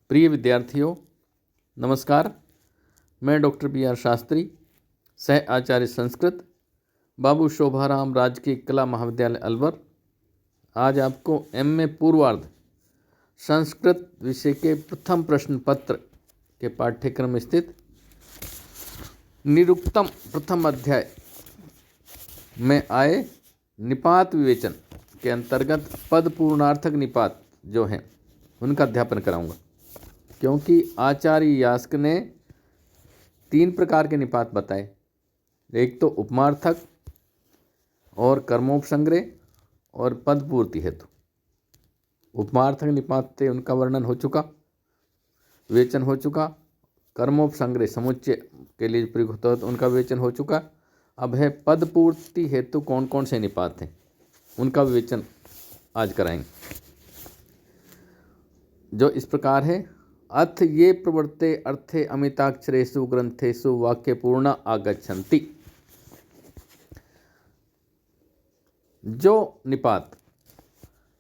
प्रिय विद्यार्थियों, नमस्कार। मैं डॉक्टर बी आर शास्त्री, सह आचार्य संस्कृत, बाबू शोभाराम राजकीय कला महाविद्यालय अलवर, आज आपको एमए पूर्वार्ध संस्कृत विषय के प्रथम प्रश्न पत्र के पाठ्यक्रम में स्थित निरुक्तम प्रथम अध्याय में आए निपात विवेचन के अंतर्गत पद पूर्णार्थक निपात जो हैं उनका अध्यापन कराऊंगा, क्योंकि आचार्य यास्क ने 3 प्रकार के निपात बताए। एक तो उपमार्थक और कर्मोपसंग्रह और पद पूर्ति हेतु। उपमार्थक निपात थे, उनका वर्णन हो चुका, विवेचन हो चुका। कर्मोपसंग्रह समुच्चय के लिए प्रयुक्त होता है, उनका विवेचन हो चुका। अब है पद पूर्ति हेतु कौन कौन से निपात हैं, उनका विवेचन आज कराएंगे, जो इस प्रकार है। अथ ये प्रवर्ते अर्थे अमिताक्षरेषु ग्रंथेषु वाक्य पूर्ण आगच्छन्ति। जो निपात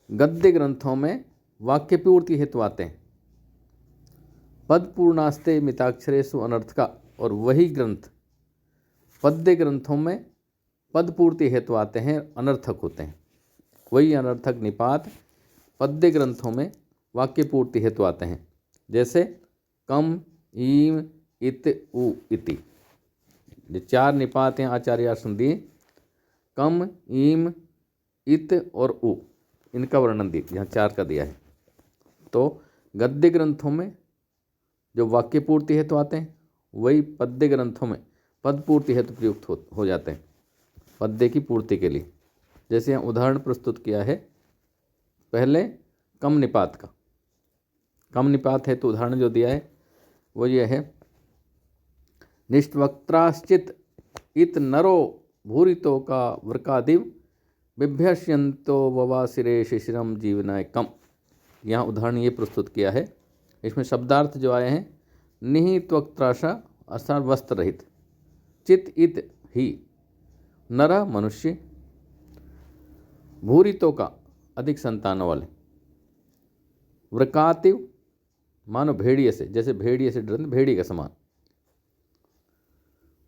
गद्य ग्रंथों में वाक्य पूर्ति हेतु आते हैं, पद पूर्णास्ते मिताक्षरेषु अनर्थका, और वही ग्रंथ पद्य ग्रंथों में पद पूर्ति हेतु आते हैं, अनर्थक होते हैं। वही अनर्थक निपात पद्य ग्रंथों में वाक्य पूर्ति हेतु आते हैं, जैसे कम, ईम, इत, उ, इति। ये 4 निपात हैं आचार्य दिए, कम, ईम, इत और उ, इनका वर्णन दिया, यहाँ 4 का दिया है। तो गद्य ग्रंथों में जो वाक्य पूर्ति हेतु आते हैं, वही पद्य ग्रंथों में पद पूर्ति हेतु प्रयुक्त हो जाते हैं, पद्य की पूर्ति के लिए। जैसे यहाँ उदाहरण प्रस्तुत किया है पहले कम निपात का। कम निपात हेतु उदाहरण जो दिया है वो ये है, निष्वक्त्राश्चित इत नरो भूरितो का वृकादिव बिभ्यस्यन्तो ववासिरे शिशिरम जीवनाय कम। यहाँ उदाहरण ये प्रस्तुत किया है। इसमें शब्दार्थ जो आए हैं, निहित्वक्त्राशा अर्थात वस्त्र रहित, चित इत ही नर मनुष्य, भूरितो का अधिक संतानों वाले, वृकातिव मानो भेड़िए से, जैसे भेड़िए से डरते, भेड़िए का समान,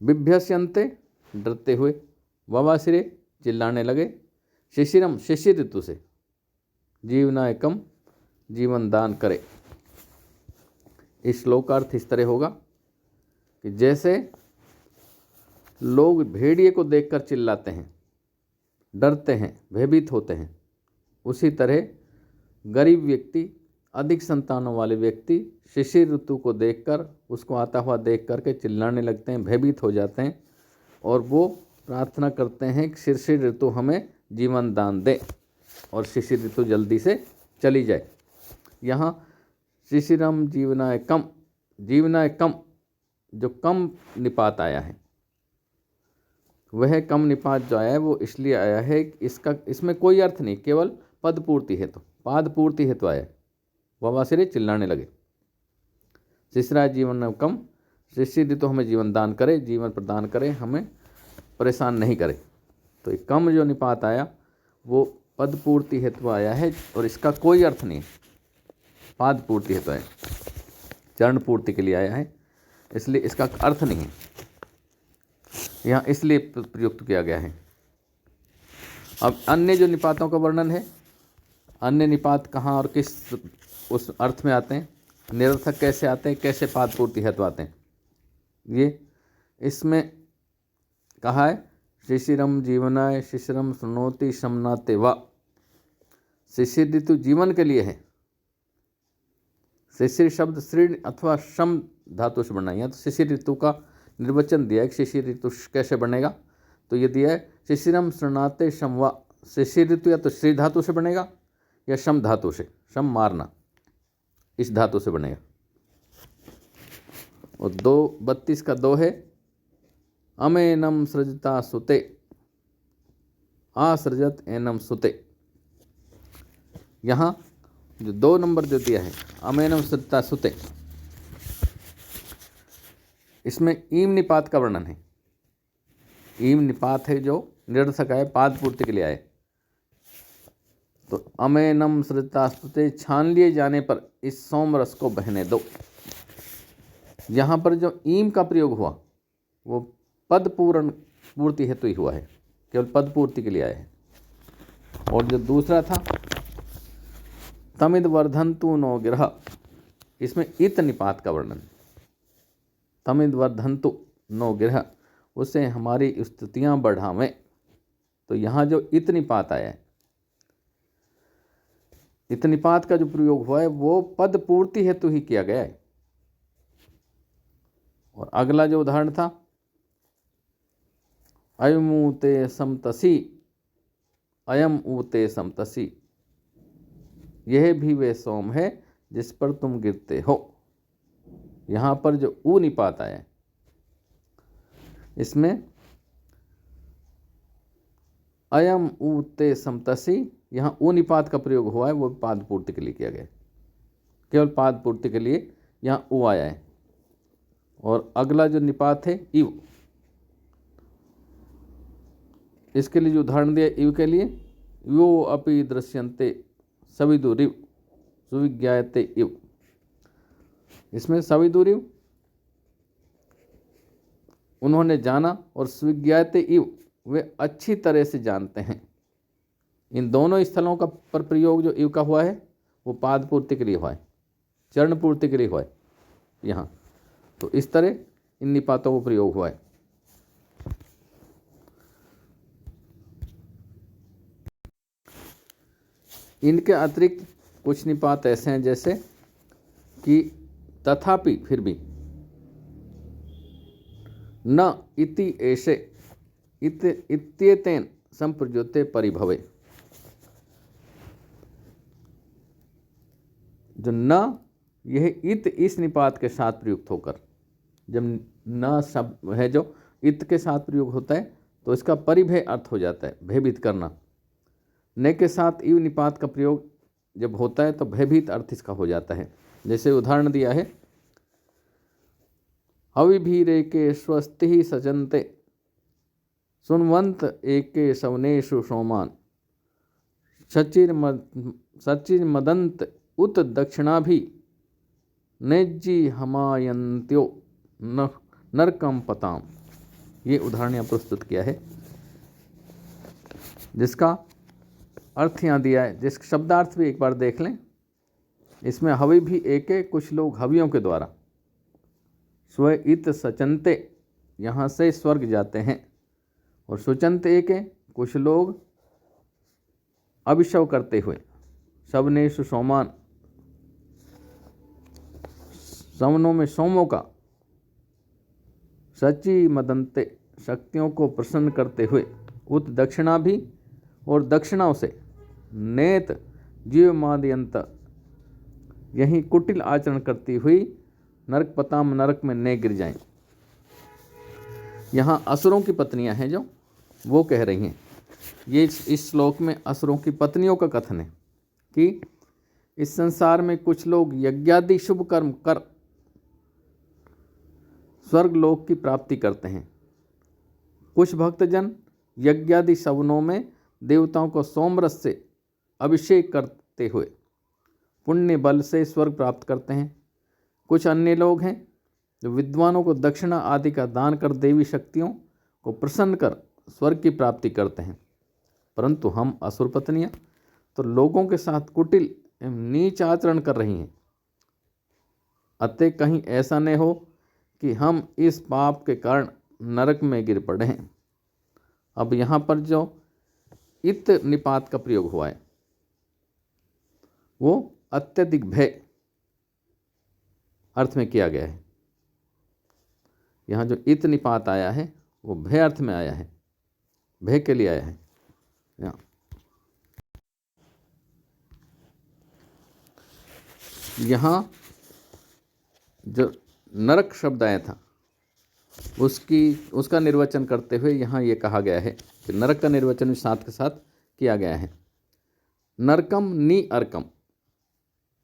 बिभ्यस्यन्ते डरते हुए, ववासिरे चिल्लाने लगे, शिशिरम शिशिर ऋतु से, जीवनाय कम जीवन दान करे। इस श्लोक का अर्थ इस तरह होगा कि जैसे लोग भेड़िए को देखकर चिल्लाते हैं, डरते हैं, भयभीत होते हैं, उसी तरह गरीब व्यक्ति, अधिक संतानों वाले व्यक्ति शिशिर ऋतु को देखकर, उसको आता हुआ देख करके चिल्लाने लगते हैं, भयभीत हो जाते हैं, और वो प्रार्थना करते हैं कि शिशिर ऋतु हमें जीवन दान दे और शिशिर ऋतु जल्दी से चली जाए। यहाँ शिशिरम जीवनाय कम, जीवनाय कम जो कम निपात आया है, वह कम निपात जो आया है वो इसलिए आया है कि इसमें कोई अर्थ नहीं, केवल पद पूर्ति हेतु, पाद पूर्ति हेतु आया। ववासिरे चिल्लाने लगे, शिशिरा जीवन कम, शिशिर ऋतु हमें जीवन दान करे, जीवन प्रदान करे, हमें परेशान नहीं करे। तो एक कम जो निपात आया वो पद पूर्ति हेतु आया है, और इसका कोई अर्थ नहीं, पाद पूर्ति हेतु आया, चरण पूर्ति के लिए आया है, इसलिए इसका अर्थ नहीं है, यहाँ इसलिए प्रयुक्त किया गया है। अब अन्य जो निपातों का वर्णन है, अन्य निपात कहाँ और किस उस अर्थ में आते हैं, निरर्थक कैसे आते हैं, कैसे पाद पूर्ति हेतु आते हैं, ये इसमें कहा है। शिशिरम जीवनाय शिशिरम सुनोति शमनाते वा। शिशिर ऋतु जीवन के लिए है। शिशिर शब्द श्री अथवा शम धातु से बना है, तो शिशिर ऋतु का निर्वचन दिया है कि शिशिर ऋतु कैसे बनेगा, तो ये दिया है शिशिरम शृणाते शम वा। शिशिर ऋतु या तो श्री धातु से बनेगा या शम धातु से, शम मारना, इस धातु से बनेगा। और 32 का 2 है, अमेनम सृजता सुते, आसृजत एनम सुते। यहाँ जो 2 नंबर जो दिया है, अमेनम सृजता सुते, इसमें ईम निपात का वर्णन है। ईम निपात है जो निरर्थक है, पाद पूर्ति के लिए आए। तो अमेनम सृतास्तुते, छान लिए जाने पर इस सोम रस को बहने दो। यहाँ पर जो ईम का प्रयोग हुआ वो पद पूर्ति हेतु ही हुआ है, केवल पद पूर्ति के लिए आया है। और जो दूसरा था तमिद वर्धंतु नो गिरह, इसमें इत निपात का वर्णन, तमिद वर्धंतु नो गिरह, उससे हमारी स्तुतियाँ बढ़ावें। तो यहाँ जो इत निपात आया है, इत निपात का जो प्रयोग हुआ है वो पद पूर्ति हेतु ही किया गया है। और अगला जो उदाहरण था अयम ऊते समतसी, अयम ऊते समतसी, यह भी वे सोम है जिस पर तुम गिरते हो। यहाँ पर जो ऊ निपात आया है, इसमें अयम ऊते समतसी, यहाँ ऊ निपात का प्रयोग हुआ है, वो पाद पूर्ति के लिए किया गया, केवल पाद पूर्ति के लिए यहाँ ऊ आया है। और अगला जो निपात है इव, इसके लिए जो उदाहरण दिया इव के लिए, यो अपि दृश्यन्ते सविदुरिव सुविज्ञायते इव, इसमें सविदुरिव उन्होंने जाना और सुविज्ञायते इव वे अच्छी तरह से जानते हैं। इन दोनों स्थलों का पर प्रयोग जो इव का हुआ है वो पाद पूर्ति के लिए हुआ है, चरण पूर्ति के लिए हुआ है यहाँ। तो इस तरह इन निपातों को प्रयोग हुआ है। इनके अतिरिक्त कुछ निपात ऐसे हैं जैसे कि तथापि, फिर भी, न इति ऐसे इत्येतेन संप्रयुज्यते परिभवे। जो न, यह इत इस निपात के साथ प्रयुक्त होकर, जब न शब्द है जो इत के साथ प्रयोग होता है तो इसका परिभय अर्थ हो जाता है, भयभीत करना। न के साथ इव निपात का प्रयोग जब होता है तो भयभीत अर्थ इसका हो जाता है। जैसे उदाहरण दिया है हविभीरे के स्वस्ति सचन्ते सुनवंत एके सवनेषु सोमान सचिर मदंत उत दक्षिणाभि नेज्जी हमायन्त्यो नरकम पताम। ये उदाहरण यहाँ प्रस्तुत किया है, जिसका अर्थ यहाँ दिया है, जिस शब्दार्थ भी एक बार देख लें। इसमें हवि भी एक है, कुछ लोग हवियों के द्वारा स्व इत सचनते यहाँ से स्वर्ग जाते हैं, और सुचंत एक है, कुछ लोग अभिशव करते हुए सबनेषु सोमान, सवनों में सोमों का, सची मदंते शक्तियों को प्रसन्न करते हुए, उत दक्षिणा भी और दक्षिणाओं से, नेत जीवमादयंत यहीं कुटिल आचरण करती हुई नरक पताम नरक में न गिर जाएं। यहाँ असुरों की पत्नियां हैं जो वो कह रही हैं, ये इस श्लोक में असुरों की पत्नियों का कथन है कि इस संसार में कुछ लोग यज्ञादि शुभ कर्म कर स्वर्ग लोक की प्राप्ति करते हैं। कुछ भक्तजन यज्ञादि सवनों में देवताओं को सोमरस से अभिषेक करते हुए पुण्य बल से स्वर्ग प्राप्त करते हैं। कुछ अन्य लोग हैं जो विद्वानों को दक्षिणा आदि का दान कर देवी शक्तियों को प्रसन्न कर स्वर्ग की प्राप्ति करते हैं। परंतु हम असुर पत्नियां तो लोगों के साथ कुटिल एवं नीच आचरण कर रही हैं। अतः कहीं ऐसा न हो कि हम इस पाप के कारण नरक में गिर पड़े हैं। अब यहाँ पर जो इत निपात का प्रयोग हुआ है वो अत्यधिक भय अर्थ में किया गया है। यहाँ जो इत निपात आया है वो भय अर्थ में आया है, भय के लिए आया है। यहाँ जो नरक शब्द आया था उसका निर्वचन करते हुए यहाँ ये कहा गया है कि नरक का निर्वचन भी साथ के साथ किया गया है। नरकम नि अर्कम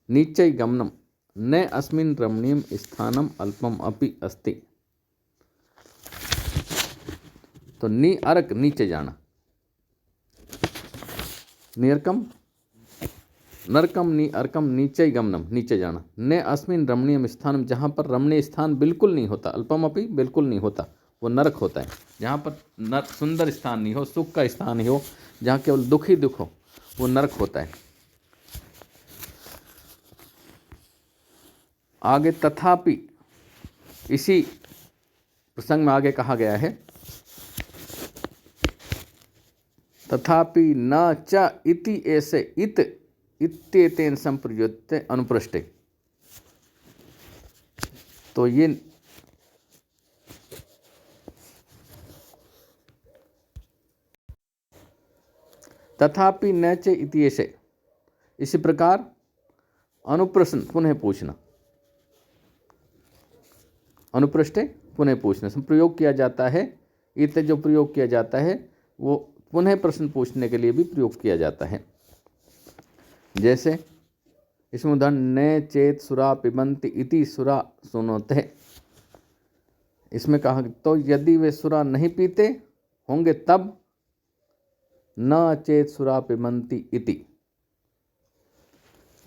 नीचै गमनम न अस्मिन् रमणीयम स्थानम अल्पम अपि अस्ति। तो नि अर्क नीचे जाना, निरकम नरकम नी अर्कम नीचे गमनम, नीचे जाना। ने अस्मिन रमणीयम स्थानम, जहाँ पर रमणीय स्थान बिल्कुल नहीं होता, अल्पम अपि बिल्कुल नहीं होता, वो नरक होता है। जहाँ पर सुंदर स्थान नहीं हो, सुख का स्थान ही हो, जहाँ केवल दुख ही दुख हो, वो नरक होता है। आगे तथापि, इसी प्रसंग में आगे कहा गया है तथापि न च इति ऐसे इत इत्येतेन संप्रयुज्यते अनुपृष्टे। तो ये तथापि न च इति ऐसे, इसी प्रकार अनुप्रश्न पुनः पूछना, अनुपृष्टे पुनः पूछना, संप्रयोग किया जाता है। इत जो प्रयोग किया जाता है वो पुनः प्रश्न पूछने के लिए भी प्रयोग किया जाता है। जैसे इसमें उदाहरण, न चेत सुरा पिबंति इति सुरा सुनोते, इसमें कहा तो यदि वे सुरा नहीं पीते होंगे तब, न चेत सुरा पिबंति इति।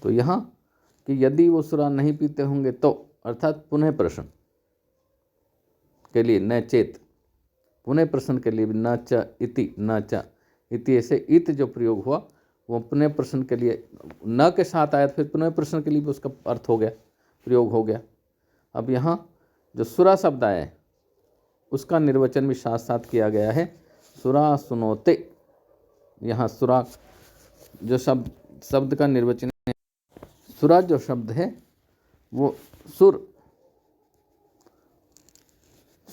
तो यहाँ कि यदि वो सुरा नहीं पीते होंगे तो, अर्थात पुनः प्रश्न के लिए न चेत, पुनः प्रश्न के लिए न च इति, न च इति, ऐसे इत जो प्रयोग हुआ वो पुनः प्रश्न के लिए न के साथ आया, फिर पुनः प्रश्न के लिए भी उसका अर्थ हो गया, प्रयोग हो गया। अब यहाँ जो सुरा शब्द आया है उसका निर्वचन भी साथ साथ किया गया है, सुरा सुनोते। यहाँ सुरा जो शब्द का निर्वचन है, सुरा जो शब्द है वो सुर,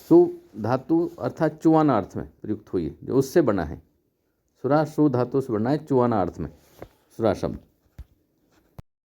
सु धातु अर्थात चुआना अर्थ में प्रयुक्त हुई है, जो उससे बना है। सुरा सु धातु से बना है, चुआना अर्थ में सुरा शब्द।